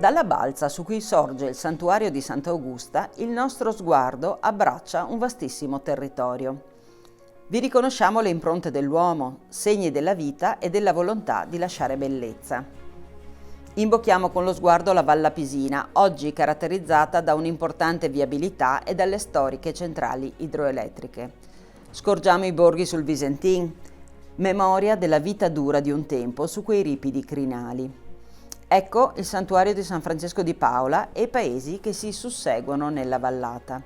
Dalla balza su cui sorge il santuario di Sant'Augusta, il nostro sguardo abbraccia un vastissimo territorio. Vi riconosciamo le impronte dell'uomo, segni della vita e della volontà di lasciare bellezza. Imbocchiamo con lo sguardo la Val Lapisina, oggi caratterizzata da un'importante viabilità e dalle storiche centrali idroelettriche. Scorgiamo i borghi sul Visentin, memoria della vita dura di un tempo su quei ripidi crinali. Ecco il santuario di San Francesco di Paola e i paesi che si susseguono nella vallata.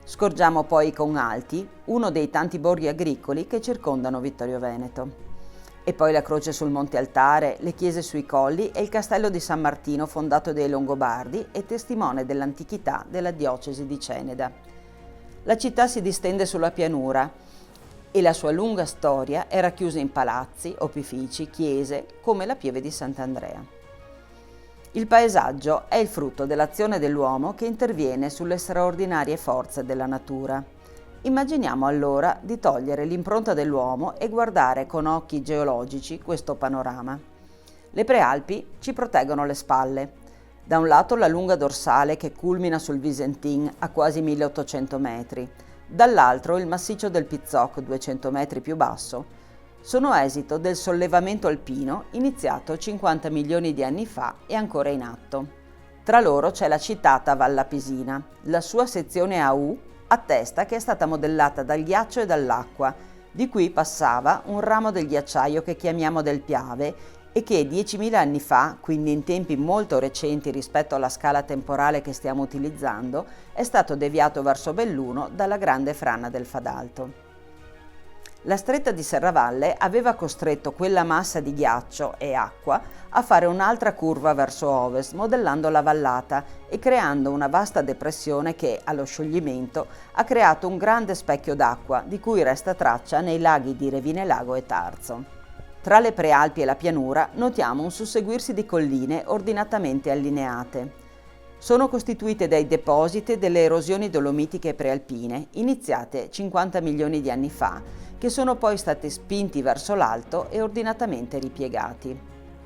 Scorgiamo poi Conalti, uno dei tanti borghi agricoli che circondano Vittorio Veneto. E poi la croce sul Monte Altare, le chiese sui colli e il castello di San Martino fondato dai Longobardi e testimone dell'antichità della diocesi di Ceneda. La città si distende sulla pianura e la sua lunga storia è racchiusa in palazzi, opifici, chiese, come la Pieve di Sant'Andrea. Il paesaggio è il frutto dell'azione dell'uomo che interviene sulle straordinarie forze della natura. Immaginiamo allora di togliere l'impronta dell'uomo e guardare con occhi geologici questo panorama. Le prealpi ci proteggono le spalle. Da un lato la lunga dorsale che culmina sul Visentin a quasi 1800 metri, dall'altro il massiccio del Pizzoc 200 metri più basso, sono esito del sollevamento alpino iniziato 50 milioni di anni fa e ancora in atto. Tra loro c'è la citata Val Lapisina. La sua sezione a U attesta che è stata modellata dal ghiaccio e dall'acqua, di cui passava un ramo del ghiacciaio che chiamiamo del Piave e che 10.000 anni fa, quindi in tempi molto recenti rispetto alla scala temporale che stiamo utilizzando, è stato deviato verso Belluno dalla grande frana del Fadalto. La stretta di Serravalle aveva costretto quella massa di ghiaccio e acqua a fare un'altra curva verso ovest, modellando la vallata e creando una vasta depressione che, allo scioglimento, ha creato un grande specchio d'acqua, di cui resta traccia nei laghi di Revinelago e Tarzo. Tra le prealpi e la pianura notiamo un susseguirsi di colline ordinatamente allineate. Sono costituite dai depositi delle erosioni dolomitiche prealpine, iniziate 50 milioni di anni fa, che sono poi stati spinti verso l'alto e ordinatamente ripiegati.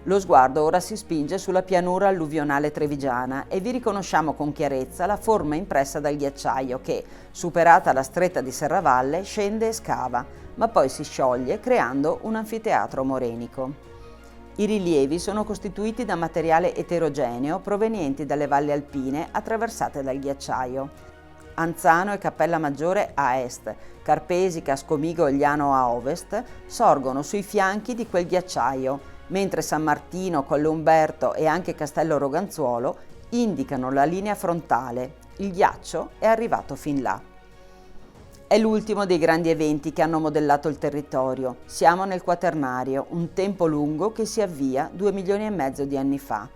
Lo sguardo ora si spinge sulla pianura alluvionale trevigiana e vi riconosciamo con chiarezza la forma impressa dal ghiacciaio che, superata la stretta di Serravalle, scende e scava, ma poi si scioglie creando un anfiteatro morenico. I rilievi sono costituiti da materiale eterogeneo provenienti dalle valli alpine attraversate dal ghiacciaio. Anzano e Cappella Maggiore a est, Carpesica, Scomigo e Liano a ovest sorgono sui fianchi di quel ghiacciaio, mentre San Martino, Colle Umberto e anche Castello Roganzuolo indicano la linea frontale. Il ghiaccio è arrivato fin là. È l'ultimo dei grandi eventi che hanno modellato il territorio. Siamo nel Quaternario, un tempo lungo che si avvia 2,5 milioni di anni fa.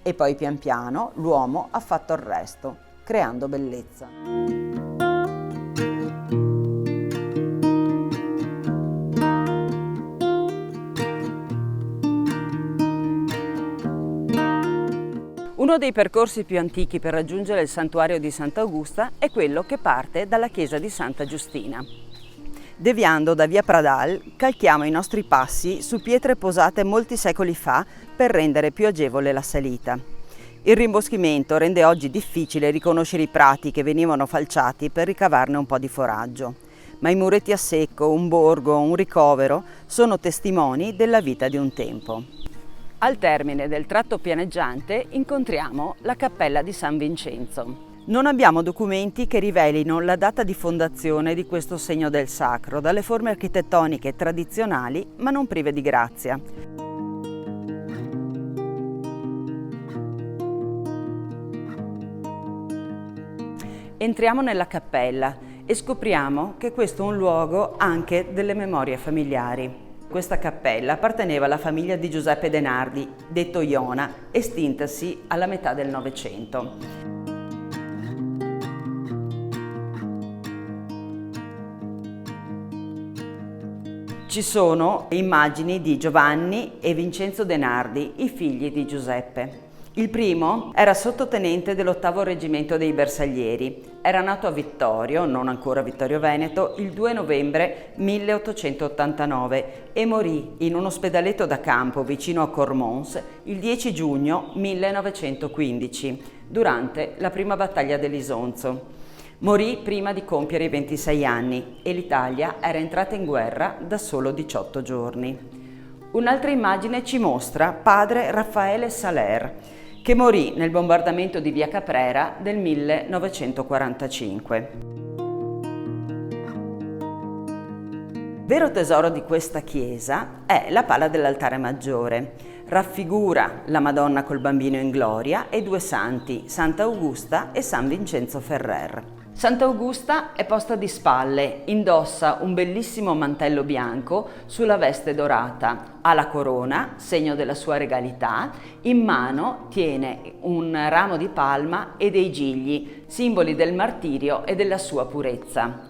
E poi pian piano l'uomo ha fatto il resto, creando bellezza. Uno dei percorsi più antichi per raggiungere il santuario di Sant'Augusta è quello che parte dalla chiesa di Santa Giustina. Deviando da via Pradal, calchiamo i nostri passi su pietre posate molti secoli fa per rendere più agevole la salita. Il rimboschimento rende oggi difficile riconoscere i prati che venivano falciati per ricavarne un po' di foraggio, ma i muretti a secco, un borgo, un ricovero sono testimoni della vita di un tempo. Al termine del tratto pianeggiante incontriamo la cappella di San Vincenzo. Non abbiamo documenti che rivelino la data di fondazione di questo segno del sacro, dalle forme architettoniche tradizionali ma non prive di grazia. Entriamo nella cappella e scopriamo che questo è un luogo anche delle memorie familiari. Questa cappella apparteneva alla famiglia di Giuseppe De Nardi, detto Iona, estintasi alla metà del Novecento. Ci sono immagini di Giovanni e Vincenzo De Nardi, i figli di Giuseppe. Il primo era sottotenente dell'8° reggimento dei Bersaglieri, era nato a Vittorio, non ancora Vittorio Veneto, il 2 novembre 1889 e morì in un ospedaletto da campo vicino a Cormons il 10 giugno 1915, durante la prima battaglia dell'Isonzo. Morì prima di compiere i 26 anni e l'Italia era entrata in guerra da solo 18 giorni. Un'altra immagine ci mostra padre Raffaele Saler, che morì nel bombardamento di Via Caprera del 1945. Vero tesoro di questa chiesa è la pala dell'altare maggiore. Raffigura la Madonna col Bambino in gloria e due santi, Santa Augusta e San Vincenzo Ferrer. Santa Augusta è posta di spalle, indossa un bellissimo mantello bianco sulla veste dorata, ha la corona, segno della sua regalità, in mano tiene un ramo di palma e dei gigli, simboli del martirio e della sua purezza.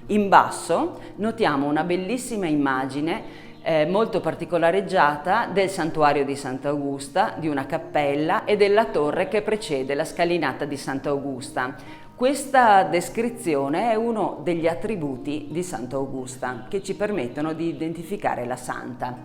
In basso notiamo una bellissima immagine molto particolareggiata del santuario di Santa Augusta, di una cappella e della torre che precede la scalinata di Santa Augusta. Questa descrizione è uno degli attributi di Santa Augusta che ci permettono di identificare la santa.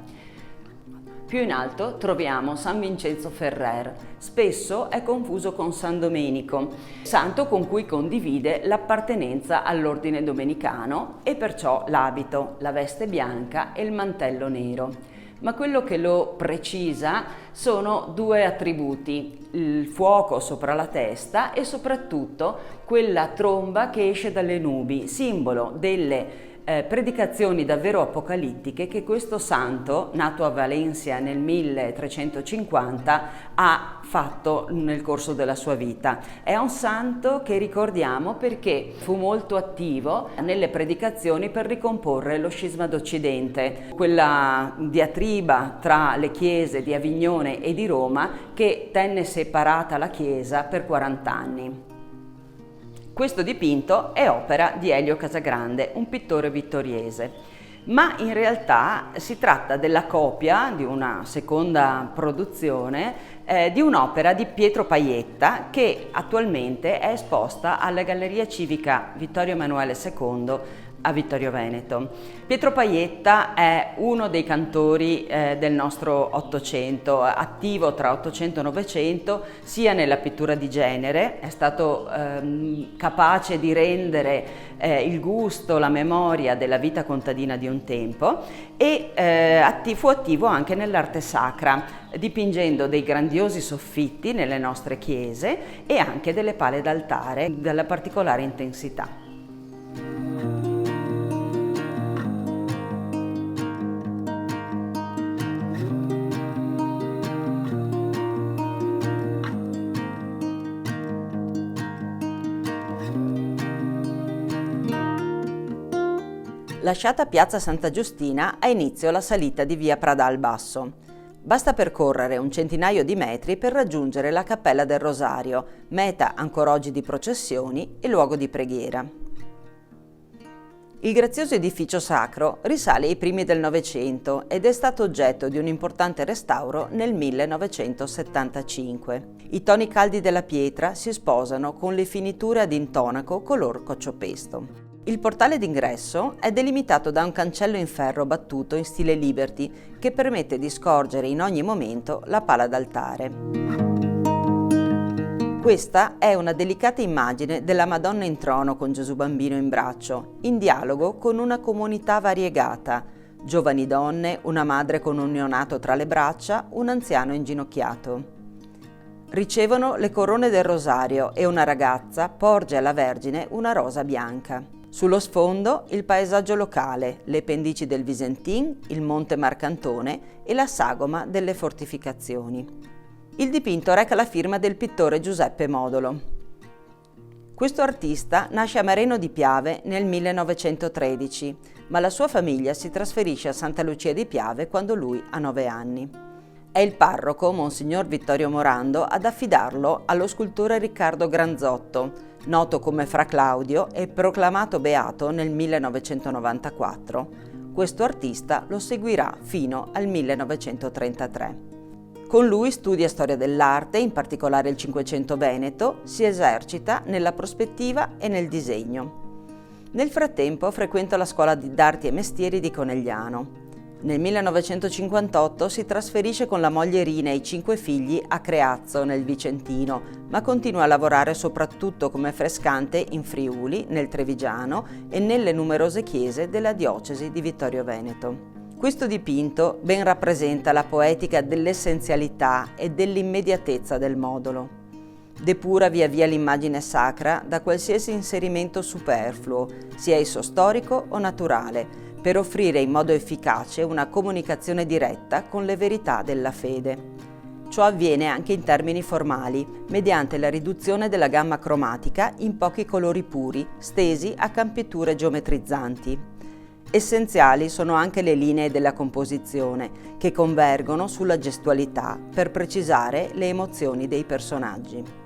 Più in alto troviamo San Vincenzo Ferrer, spesso è confuso con San Domenico, santo con cui condivide l'appartenenza all'ordine domenicano e perciò l'abito, la veste bianca e il mantello nero. Ma quello che lo precisa sono due attributi, il fuoco sopra la testa e soprattutto quella tromba che esce dalle nubi, simbolo delle predicazioni davvero apocalittiche che questo santo, nato a Valencia nel 1350, ha fatto nel corso della sua vita. È un santo che ricordiamo perché fu molto attivo nelle predicazioni per ricomporre lo scisma d'Occidente, quella diatriba tra le chiese di Avignone e di Roma che tenne separata la Chiesa per 40 anni. Questo dipinto è opera di Elio Casagrande, un pittore vittoriese, ma in realtà si tratta della copia di una seconda produzione di un'opera di Pietro Pajetta che attualmente è esposta alla Galleria Civica Vittorio Emanuele II a Vittorio Veneto. Pietro Pajetta è uno dei cantori del nostro Ottocento, attivo tra Ottocento e Novecento, sia nella pittura di genere, è stato capace di rendere il gusto, la memoria della vita contadina di un tempo e fu attivo anche nell'arte sacra, dipingendo dei grandiosi soffitti nelle nostre chiese e anche delle pale d'altare della particolare intensità. Lasciata piazza Santa Giustina, ha inizio la salita di via Prada al Basso. Basta percorrere un centinaio di metri per raggiungere la Cappella del Rosario, meta ancora oggi di processioni e luogo di preghiera. Il grazioso edificio sacro risale ai primi del Novecento ed è stato oggetto di un importante restauro nel 1975. I toni caldi della pietra si sposano con le finiture ad intonaco color cociopesto. Il portale d'ingresso è delimitato da un cancello in ferro battuto in stile Liberty che permette di scorgere in ogni momento la pala d'altare. Questa è una delicata immagine della Madonna in trono con Gesù Bambino in braccio, in dialogo con una comunità variegata, giovani donne, una madre con un neonato tra le braccia, un anziano inginocchiato. Ricevono le corone del rosario e una ragazza porge alla Vergine una rosa bianca. Sullo sfondo il paesaggio locale, le pendici del Visentin, il Monte Marcantone e la sagoma delle fortificazioni. Il dipinto reca la firma del pittore Giuseppe Modolo. Questo artista nasce a Mareno di Piave nel 1913, ma la sua famiglia si trasferisce a Santa Lucia di Piave quando lui ha 9 anni. È il parroco, Monsignor Vittorio Morando, ad affidarlo allo scultore Riccardo Granzotto, noto come Fra Claudio e proclamato beato nel 1994. Questo artista lo seguirà fino al 1933. Con lui studia storia dell'arte, in particolare il Cinquecento veneto, si esercita nella prospettiva e nel disegno. Nel frattempo frequenta la scuola d'arti e mestieri di Conegliano. Nel 1958 si trasferisce con la moglie Rina e i 5 figli a Creazzo, nel Vicentino, ma continua a lavorare soprattutto come frescante in Friuli, nel Trevigiano e nelle numerose chiese della diocesi di Vittorio Veneto. Questo dipinto ben rappresenta la poetica dell'essenzialità e dell'immediatezza del modulo. Depura via via l'immagine sacra da qualsiasi inserimento superfluo, sia esso storico o naturale, per offrire in modo efficace una comunicazione diretta con le verità della fede. Ciò avviene anche in termini formali, mediante la riduzione della gamma cromatica in pochi colori puri, stesi a campiture geometrizzanti. Essenziali sono anche le linee della composizione, che convergono sulla gestualità per precisare le emozioni dei personaggi.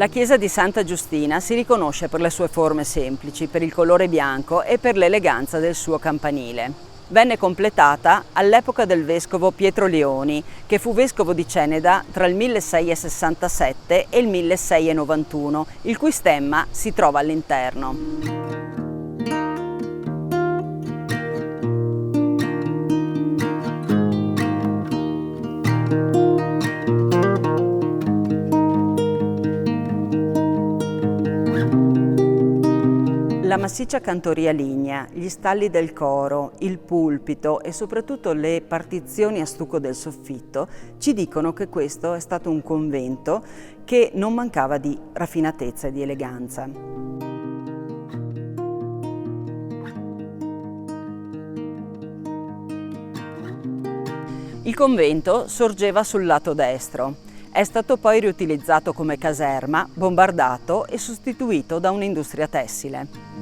La chiesa di Santa Giustina si riconosce per le sue forme semplici, per il colore bianco e per l'eleganza del suo campanile. Venne completata all'epoca del vescovo Pietro Leoni, che fu vescovo di Ceneda tra il 1667 e il 1691, il cui stemma si trova all'interno. La massiccia cantoria lignea, gli stalli del coro, il pulpito e soprattutto le partizioni a stucco del soffitto ci dicono che questo è stato un convento che non mancava di raffinatezza e di eleganza. Il convento sorgeva sul lato destro. È stato poi riutilizzato come caserma, bombardato e sostituito da un'industria tessile.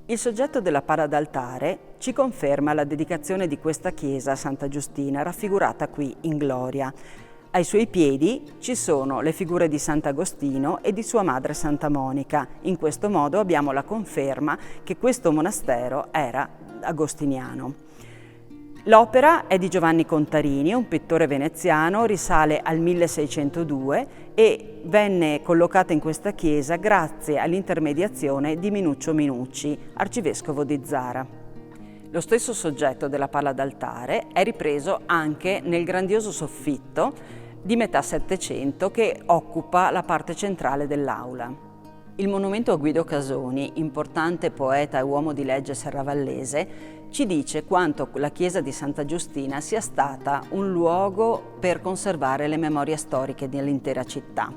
Il soggetto della pala d'altare ci conferma la dedicazione di questa chiesa a Santa Giustina, raffigurata qui in gloria. Ai suoi piedi ci sono le figure di Sant'Agostino e di sua madre Santa Monica. In questo modo abbiamo la conferma che questo monastero era agostiniano. L'opera è di Giovanni Contarini, un pittore veneziano, risale al 1602 e venne collocata in questa chiesa grazie all'intermediazione di Minuccio Minucci, arcivescovo di Zara. Lo stesso soggetto della pala d'altare è ripreso anche nel grandioso soffitto di metà Settecento che occupa la parte centrale dell'aula. Il monumento a Guido Casoni, importante poeta e uomo di legge serravallese, ci dice quanto la chiesa di Santa Giustina sia stata un luogo per conservare le memorie storiche dell'intera città.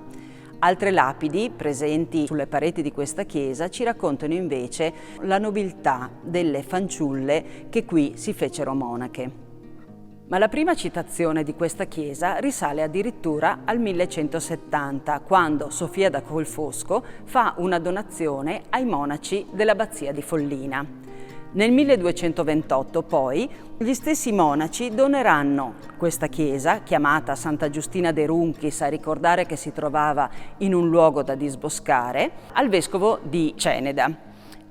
Altre lapidi presenti sulle pareti di questa chiesa ci raccontano invece la nobiltà delle fanciulle che qui si fecero monache. Ma la prima citazione di questa chiesa risale addirittura al 1170, quando Sofia da Colfosco fa una donazione ai monaci dell'abbazia di Follina. Nel 1228 poi gli stessi monaci doneranno questa chiesa, chiamata Santa Giustina de Runchis, a ricordare che si trovava in un luogo da disboscare, al vescovo di Ceneda.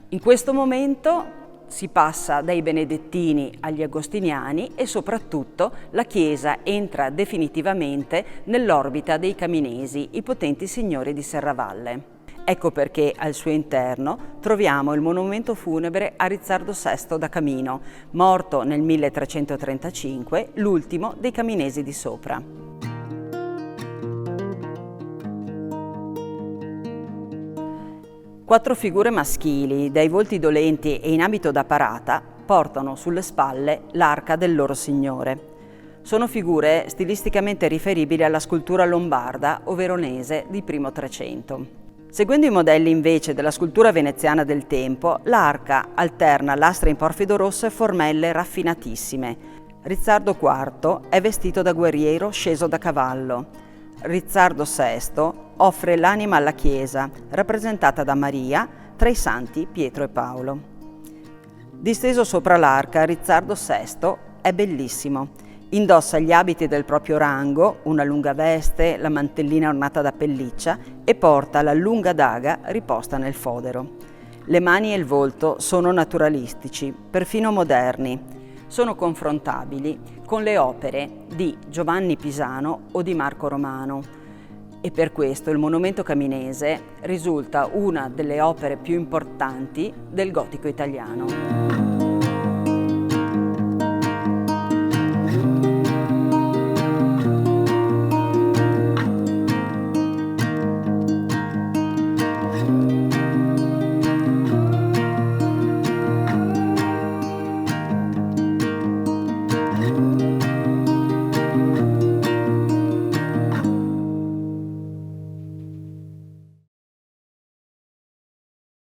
In questo momento si passa dai benedettini agli agostiniani e soprattutto la chiesa entra definitivamente nell'orbita dei Caminesi, i potenti signori di Serravalle. Ecco perché al suo interno troviamo il monumento funebre a Rizzardo VI da Camino, morto nel 1335, l'ultimo dei Caminesi di Sopra. Quattro figure maschili, dai volti dolenti e in abito da parata, portano sulle spalle l'arca del loro Signore. Sono figure stilisticamente riferibili alla scultura lombarda o veronese di primo Trecento. Seguendo i modelli invece della scultura veneziana del tempo, l'arca alterna lastre in porfido rosso e formelle raffinatissime. Rizzardo IV è vestito da guerriero sceso da cavallo. Rizzardo VI offre l'anima alla Chiesa, rappresentata da Maria tra i santi Pietro e Paolo. Disteso sopra l'arca, Rizzardo VI è bellissimo. Indossa gli abiti del proprio rango, una lunga veste, la mantellina ornata da pelliccia e porta la lunga daga riposta nel fodero. Le mani e il volto sono naturalistici, perfino moderni. Sono confrontabili con le opere di Giovanni Pisano o di Marco Romano e per questo il monumento caminese risulta una delle opere più importanti del gotico italiano.